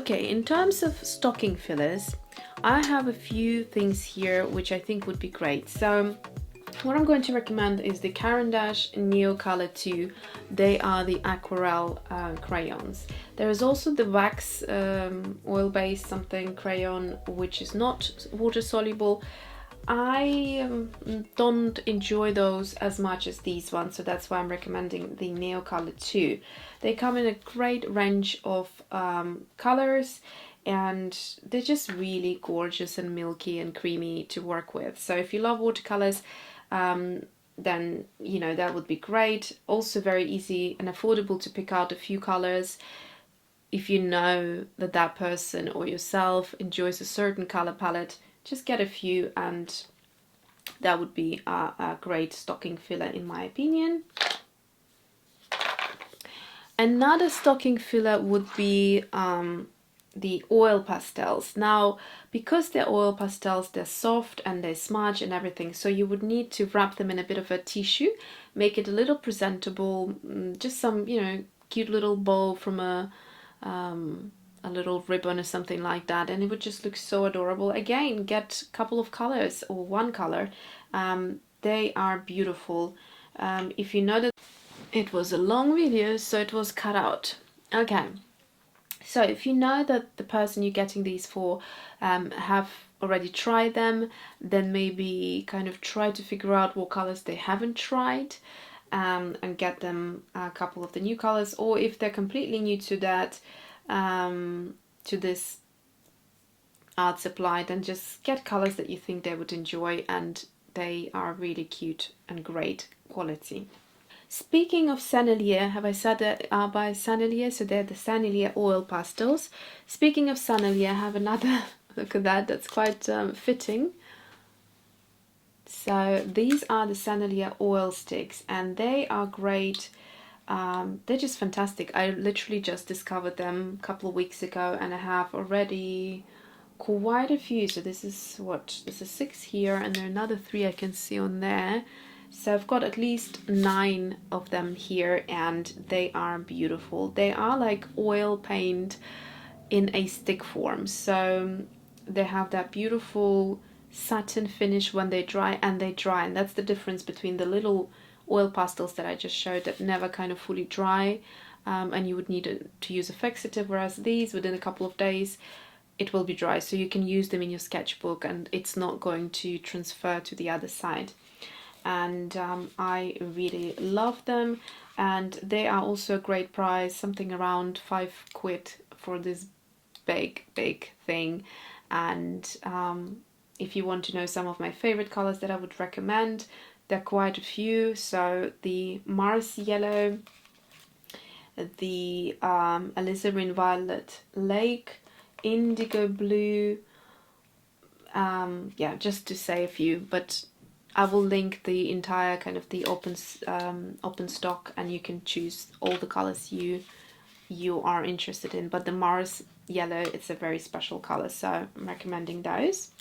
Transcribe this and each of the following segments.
Okay, in terms of stocking fillers, I have a few things here which I think would be great. So what I'm going to recommend is the Caran Neocolor II. They are the aquarelle crayons. There is also the wax oil-based something crayon, which is not water soluble. I don't enjoy those as much as these ones, so that's why I'm recommending the Neocolor II. They come in a great range of colors, and they're just really gorgeous and milky and creamy to work with. So if you love watercolors, then you know that would be great. Also very easy and affordable to pick out a few colors. If you know that that person or yourself enjoys a certain color palette, just get a few, and that would be a great stocking filler in my opinion. Another stocking filler would be the oil pastels. Now, because they're oil pastels, they're soft and they smudge and everything, so you would need to wrap them in a bit of a tissue, make it a little presentable, just some, you know, cute little bow from a little ribbon or something like that, and it would just look so adorable. Again, get a couple of colors or one color. They are beautiful. If you know that it was a long video, so it was cut out. Okay, so if you know that the person you're getting these for have already tried them, then maybe kind of try to figure out what colors they haven't tried, and get them a couple of the new colors. Or if they're completely new to that, to this art supply, then just get colors that you think they would enjoy, and they are really cute and great quality. Speaking of Sennelier, have I said that are by Sennelier? So they're the Sennelier Oil Pastels. Speaking of Sennelier, I have another, look at that, that's quite fitting. So these are the Sennelier Oil Sticks, and they are great. They're just fantastic. I literally just discovered them a couple of weeks ago, and I have already quite a few. So this is what? This is 6 here, and there are another 3 I can see on there. So I've got at least 9 of them here, and they are beautiful. They are like oil paint in a stick form. So they have that beautiful satin finish when they dry, and that's the difference between the little oil pastels that I just showed that never kind of fully dry, and you would need to use a fixative, whereas these, within a couple of days it will be dry, so you can use them in your sketchbook and it's not going to transfer to the other side. And I really love them, and they are also a great price, something around 5 quid for this big thing. And if you want to know some of my favorite colors that I would recommend, there are quite a few. So the Mars Yellow, the Alizarin Violet Lake, Indigo Blue, yeah, just to say a few, but I will link the entire kind of the open stock, and you can choose all the colors you are interested in. But the Mars Yellow, it's a very special color, so I'm recommending those.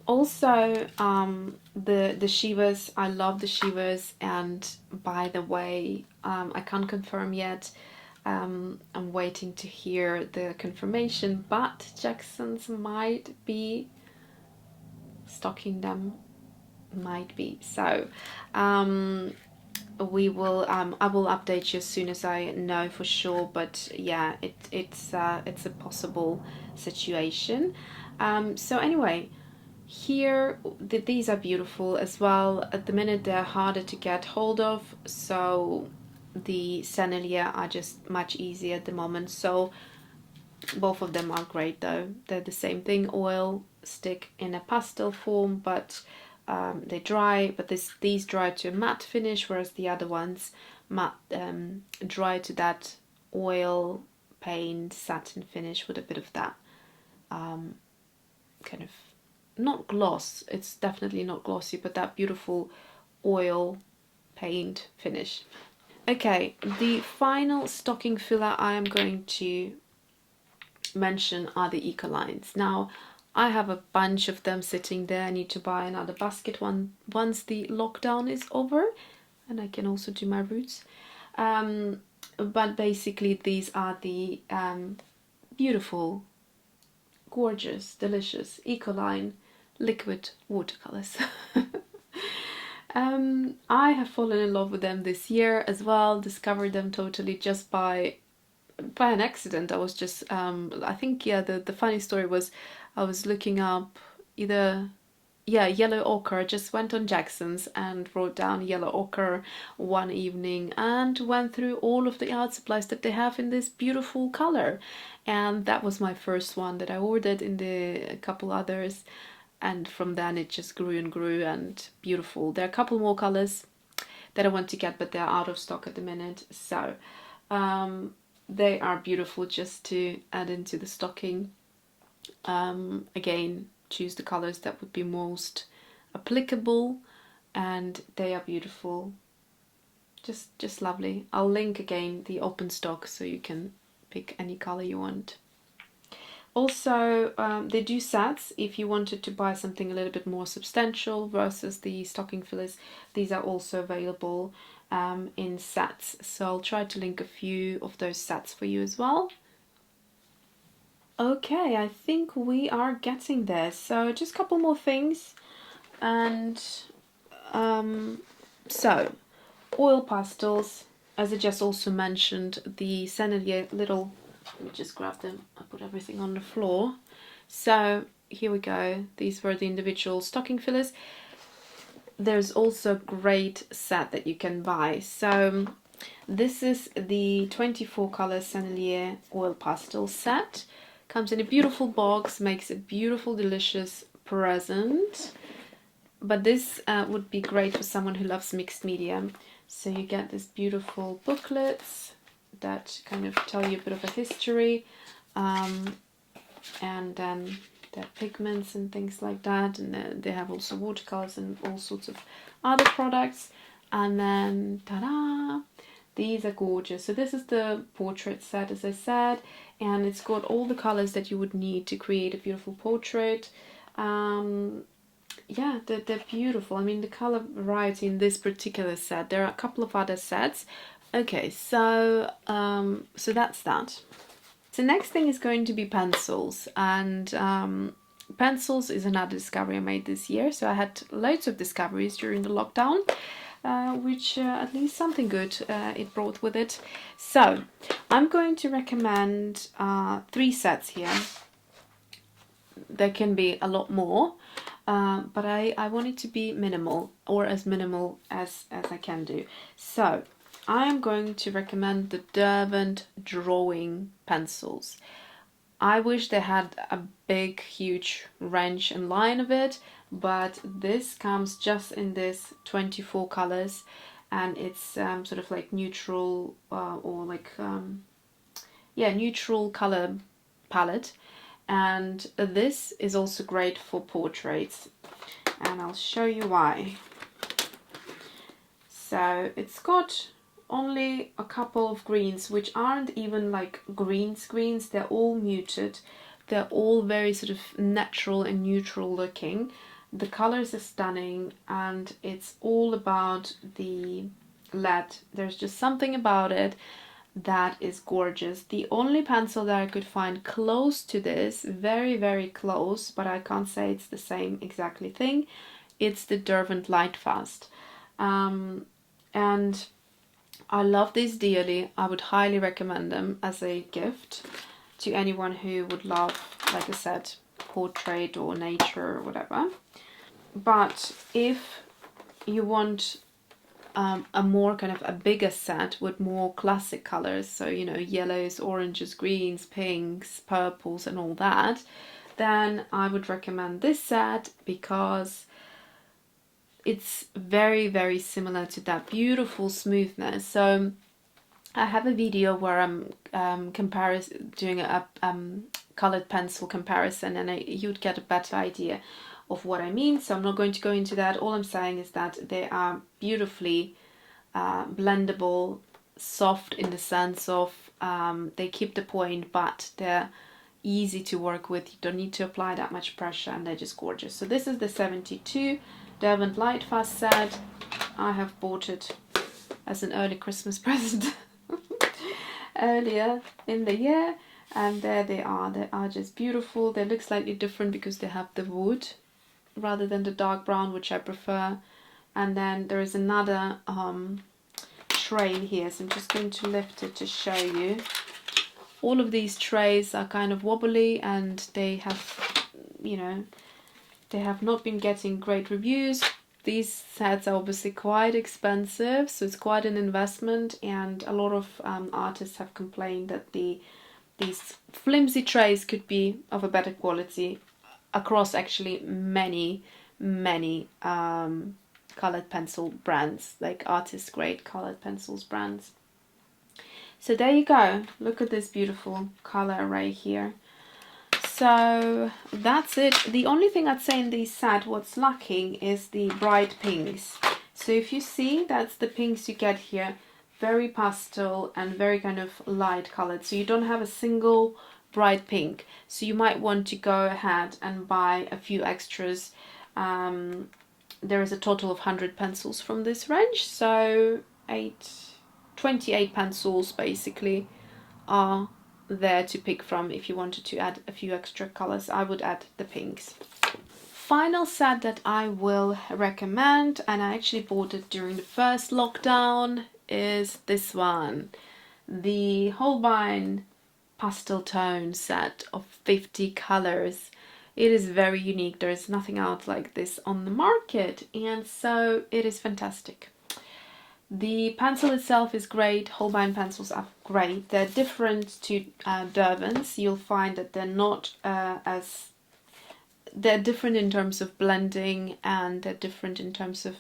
Also, the Shivas, I love the Shivas, and by the way, I can't confirm yet. I'm waiting to hear the confirmation, but Jackson's might be stocking them, might be. So we will I will update you as soon as I know for sure, but yeah, it's a possible situation. So anyway, here these are beautiful as well. At the minute they're harder to get hold of, so the Sennelier are just much easier at the moment. So both of them are great though. They're the same thing, oil stick in a pastel form, but they dry, but these dry to a matte finish, whereas the other ones dry to that oil paint satin finish with a bit of that kind of, not gloss, it's definitely not glossy, but that beautiful oil paint finish. Okay, the final stocking filler I am going to mention are the Ecolines. Now, I have a bunch of them sitting there. I need to buy another basket once the lockdown is over, and I can also do my roots. But basically these are the beautiful gorgeous, delicious Ecoline Liquid Watercolours. I have fallen in love with them this year as well, discovered them totally just by an accident. I was just, I think, yeah, the funny story was I was looking up either, yeah, yellow ochre. Just went on Jackson's and wrote down yellow ochre one evening and went through all of the art supplies that they have in this beautiful color. And that was my first one that I ordered, in a couple others. And from then it just grew and grew, and beautiful. There are a couple more colors that I want to get, but they're out of stock at the minute. So they are beautiful just to add into the stocking. Again, choose the colors that would be most applicable, and they are beautiful. Just lovely. I'll link again the open stock so you can pick any color you want. Also, they do sets if you wanted to buy something a little bit more substantial versus the stocking fillers. These are also available in sets, so I'll try to link a few of those sets for you as well. Okay, I think we are getting there, so just a couple more things. And so oil pastels, as I just also mentioned, the Sennelier little, let me just grab them, I put everything on the floor. So here we go, these were the individual stocking fillers. There's also a great set that you can buy. So this is the 24 color Sennelier Oil Pastel set. Comes in a beautiful box, makes a beautiful, delicious present. But this would be great for someone who loves mixed media. So you get these beautiful booklets that kind of tell you a bit of a history, and then their pigments and things like that, and they have also watercolors and all sorts of other products. And then ta-da, these are gorgeous. So this is the portrait set, as I said, and it's got all the colors that you would need to create a beautiful portrait. Yeah, they're beautiful. I mean, the color variety in this particular set, there are a couple of other sets. Okay, so so that's that. So next thing is going to be pencils, and pencils is another discovery I made this year. So I had loads of discoveries during the lockdown, which at least something good it brought with it. So I'm going to recommend 3 sets here. There can be a lot more, but I want it to be minimal, or as minimal as I can do. So I am going to recommend the Derwent drawing pencils. I wish they had a big, huge wrench and line of it, but this comes just in this 24 colors, and it's sort of like neutral or like yeah, neutral color palette. And this is also great for portraits, and I'll show you why. So it's got only a couple of greens, which aren't even like greens, they're all muted. They're all very sort of natural and neutral looking. The colors are stunning, and it's all about the lead. There's just something about it that is gorgeous. The only pencil that I could find close to this, very, very close, but I can't say it's the same exactly thing, it's the Derwent Lightfast. And I love these dearly. I would highly recommend them as a gift to anyone who would love, like I said, portrait or nature or whatever. But if you want a more kind of a bigger set with more classic colors, so you know, yellows, oranges, greens, pinks, purples and all that, then I would recommend this set, because it's very, very similar to that beautiful smoothness. So I have a video where I'm doing a colored pencil comparison, and you'd get a better idea of what I mean, so I'm not going to go into that. All I'm saying is that they are beautifully blendable, soft in the sense of they keep the point, but they're easy to work with. You don't need to apply that much pressure, and they're just gorgeous. So this is the 72 Derwent Lightfast set. I have bought it as an early Christmas present earlier in the year, And there they are just beautiful. They look slightly different because they have the wood rather than the dark brown, which I prefer. And then there is another tray here, so I'm just going to lift it to show you. All of these trays are kind of wobbly, and they have, you know, they have not been getting great reviews. These sets are obviously quite expensive, so it's quite an investment, and a lot of artists have complained that these flimsy trays could be of a better quality across actually many colored pencil brands, like artist grade colored pencils brands. So there you go, look at this beautiful color array here. So that's it. The only thing I'd say in this set, what's lacking is the bright pinks. So if you see, that's the pinks you get here, very pastel and very kind of light colored. So you don't have a single bright pink. So you might want to go ahead and buy a few extras. There is a total of 100 pencils from this range, so 28 pencils basically are there to pick from if you wanted to add a few extra colors. I would add the pinks. Final set that I will recommend, and I actually bought it during the first lockdown, is this one, the Holbein pastel tone set of 50 colors. It is very unique. There is nothing else like this on the market, and so it is fantastic. The pencil itself is great. Holbein pencils are great. They're different to Derwents. You'll find that they're not they're different in terms of blending, and they're different in terms of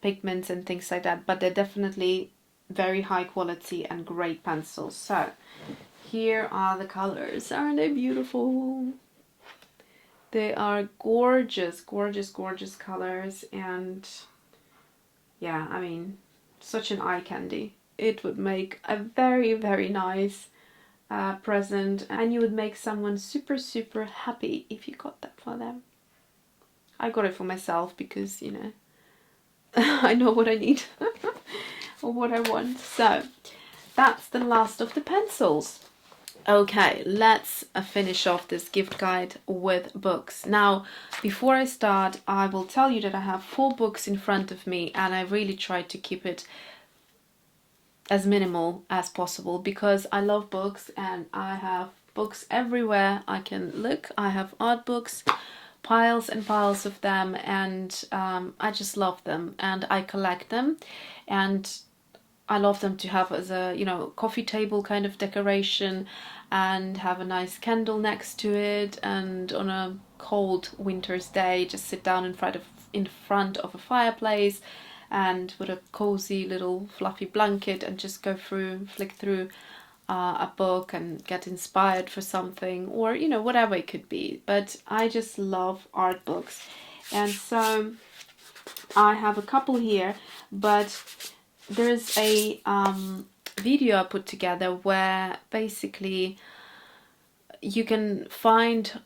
pigments and things like that, but they're definitely very high quality and great pencils. So here are the colors. Aren't they beautiful? They are gorgeous, gorgeous, gorgeous colors, and yeah, I mean, such an eye candy. It would make a very, very nice present, and you would make someone super, super happy if you got that for them. I got it for myself because, you know, I know what I need or what I want. So that's the last of the pencils. Okay, let's finish off this gift guide with books. Now, before I start, I will tell you that I have 4 books in front of me, and I really tried to keep it as minimal as possible because I love books and I have books everywhere I can look. I have art books, piles and piles of them, and I just love them and I collect them, and I love them to have as a, you know, coffee table kind of decoration, and have a nice candle next to it, and on a cold winter's day just sit down in front of a fireplace and with a cozy little fluffy blanket and just flick through a book and get inspired for something, or, you know, whatever it could be. But I just love art books, and so I have a couple here, but there's a video I put together where basically you can find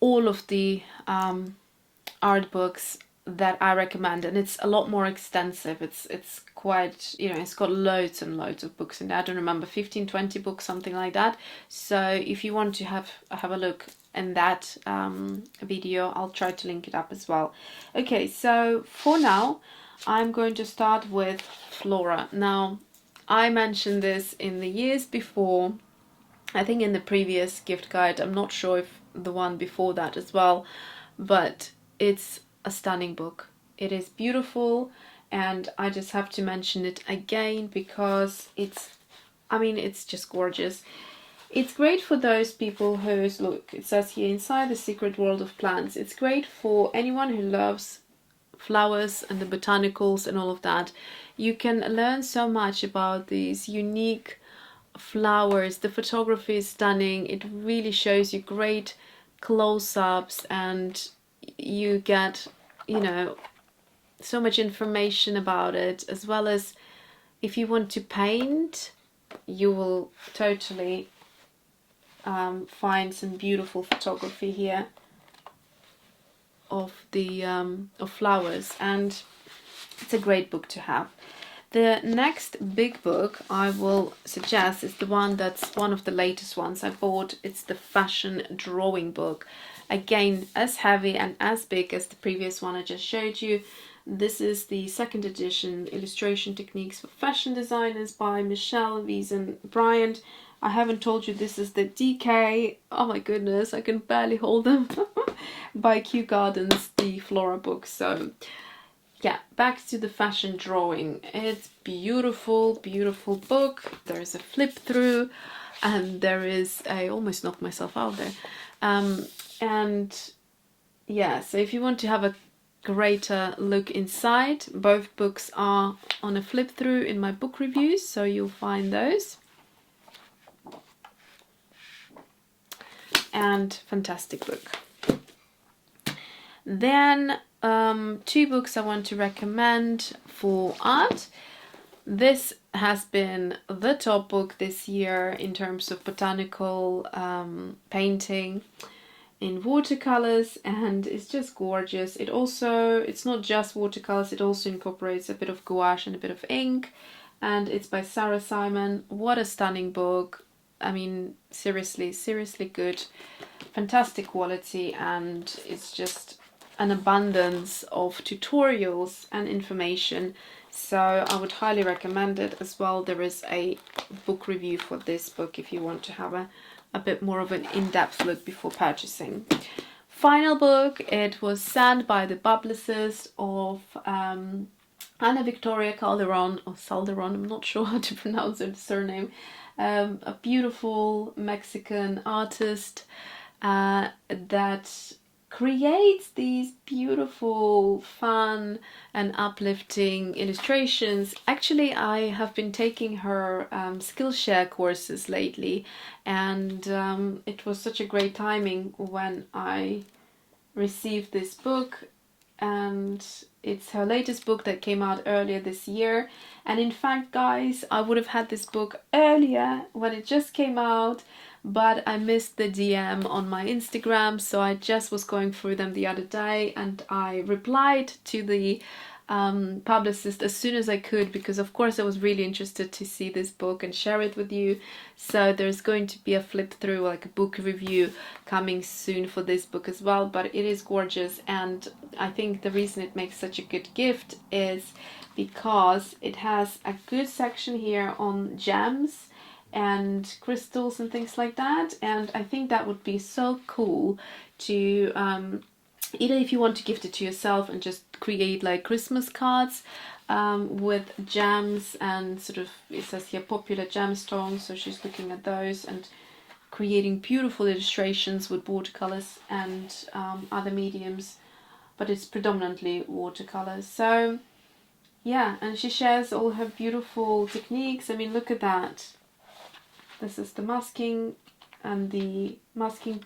all of the art books that I recommend, and it's a lot more extensive. It's quite, you know, it's got loads and loads of books in there. I don't remember, 15, 20 books, something like that. So if you want to have a look in that video, I'll try to link it up as well. Okay, so for now I'm going to start with Flora. Now, I mentioned this in the years before, I think in the previous gift guide, I'm not sure if the one before that as well, but it's a stunning book. It is beautiful, and I just have to mention it again because it's just gorgeous. It's great for those people who's, look, it says here, inside the secret world of plants. It's great for anyone who loves flowers and the botanicals and all of that. You can learn so much about these unique flowers. The photography is stunning. It really shows you great close-ups, and you get, you know, so much information about it, as well as if you want to paint, you will totally find some beautiful photography here of the of flowers, and it's a great book to have. The next big book I will suggest is the one that's one of the latest ones I bought. It's the fashion drawing book. Again, as heavy and as big as the previous one I just showed you. This is the second edition, Illustration Techniques for Fashion Designers by Michelle Wiesen-Bryant. I haven't told you this is the DK, oh my goodness, I can barely hold them, by Kew Gardens, the Flora book. So yeah, back to the fashion drawing. It's beautiful, beautiful book. There's a flip through and there is, I almost knocked myself out there. And yeah, so if you want to have a greater look inside, both books are on a flip through in my book reviews, so you'll find those. And fantastic book. Then two books I want to recommend for art. This has been the top book this year in terms of botanical painting in watercolors, and it's just gorgeous. It's not just watercolors, it also incorporates a bit of gouache and a bit of ink, and it's by Sarah Simon. What a stunning book. I mean, seriously good, fantastic quality, and it's just an abundance of tutorials and information, so I would highly recommend it as well. There is a book review for this book if you want to have a bit more of an in-depth look before purchasing. Final book, it was sent by the publicist of Anna Victoria Calderon, or Calderon, I'm not sure how to pronounce her surname, a beautiful Mexican artist that creates these beautiful, fun and uplifting illustrations. Actually, I have been taking her Skillshare courses lately, and it was such a great timing when I received this book, and it's her latest book that came out earlier this year. And in fact, guys, I would have had this book earlier when it just came out, but I missed the DM on my Instagram, so I just was going through them the other day, and I replied to the publicist as soon as I could, because of course I was really interested to see this book and share it with you. So there's going to be a flip through, like a book review coming soon for this book as well, but it is gorgeous. And I think the reason it makes such a good gift is because it has a good section here on gems and crystals and things like that, and I think that would be so cool to either if you want to gift it to yourself and just create like Christmas cards with gems, and sort of, it says here popular gemstones, so she's looking at those and creating beautiful illustrations with watercolors and other mediums, but it's predominantly watercolors. So yeah, and she shares all her beautiful techniques. I mean, look at that. This is the masking and the masking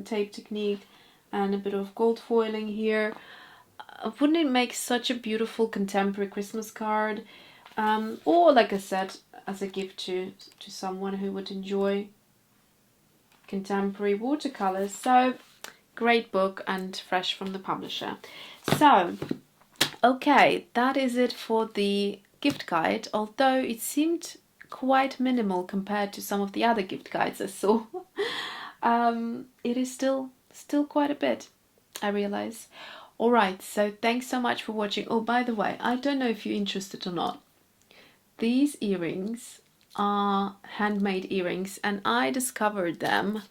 tape technique, and a bit of gold foiling here. Wouldn't it make such a beautiful contemporary Christmas card? Or like I said, as a gift to someone who would enjoy contemporary watercolors. So great book and fresh from the publisher. So okay, that is it for the gift guide, although it seemed quite minimal compared to some of the other gift guides I saw. It is still quite a bit, I realize. Alright, so thanks so much for watching. Oh, by the way, I don't know if you're interested or not. These earrings are handmade earrings, and I discovered them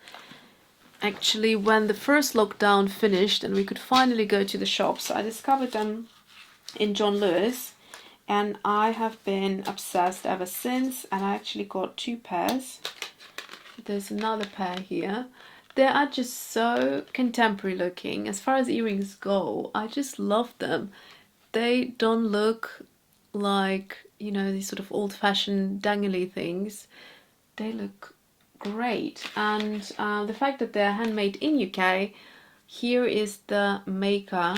actually when the first lockdown finished and we could finally go to the shops. So I discovered them in John Lewis, and I have been obsessed ever since, and I actually got two pairs. There's another pair here. They are just so contemporary looking. As far as earrings go, I just love them. They don't look like, you know, these sort of old-fashioned dangly things. They look great. And the fact that they're handmade in UK, here is the maker.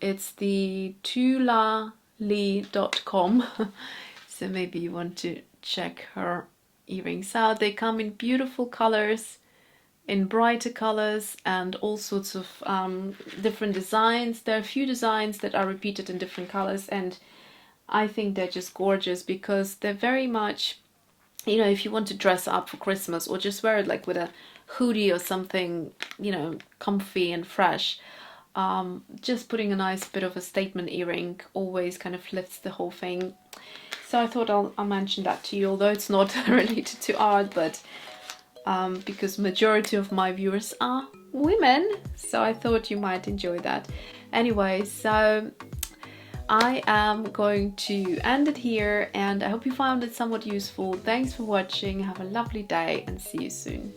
It's the tulalee.com, so maybe you want to check her earrings out. They come in beautiful colors, in brighter colors, and all sorts of different designs. There are a few designs that are repeated in different colors, and I think they're just gorgeous because they're very much, you know, if you want to dress up for Christmas or just wear it like with a hoodie or something, you know, comfy and fresh. Just putting a nice bit of a statement earring always kind of lifts the whole thing. So I thought I'll mention that to you, although it's not related to art, but because majority of my viewers are women, so I thought you might enjoy that. Anyway, so I am going to end it here, and I hope you found it somewhat useful. Thanks for watching, have a lovely day, and see you soon.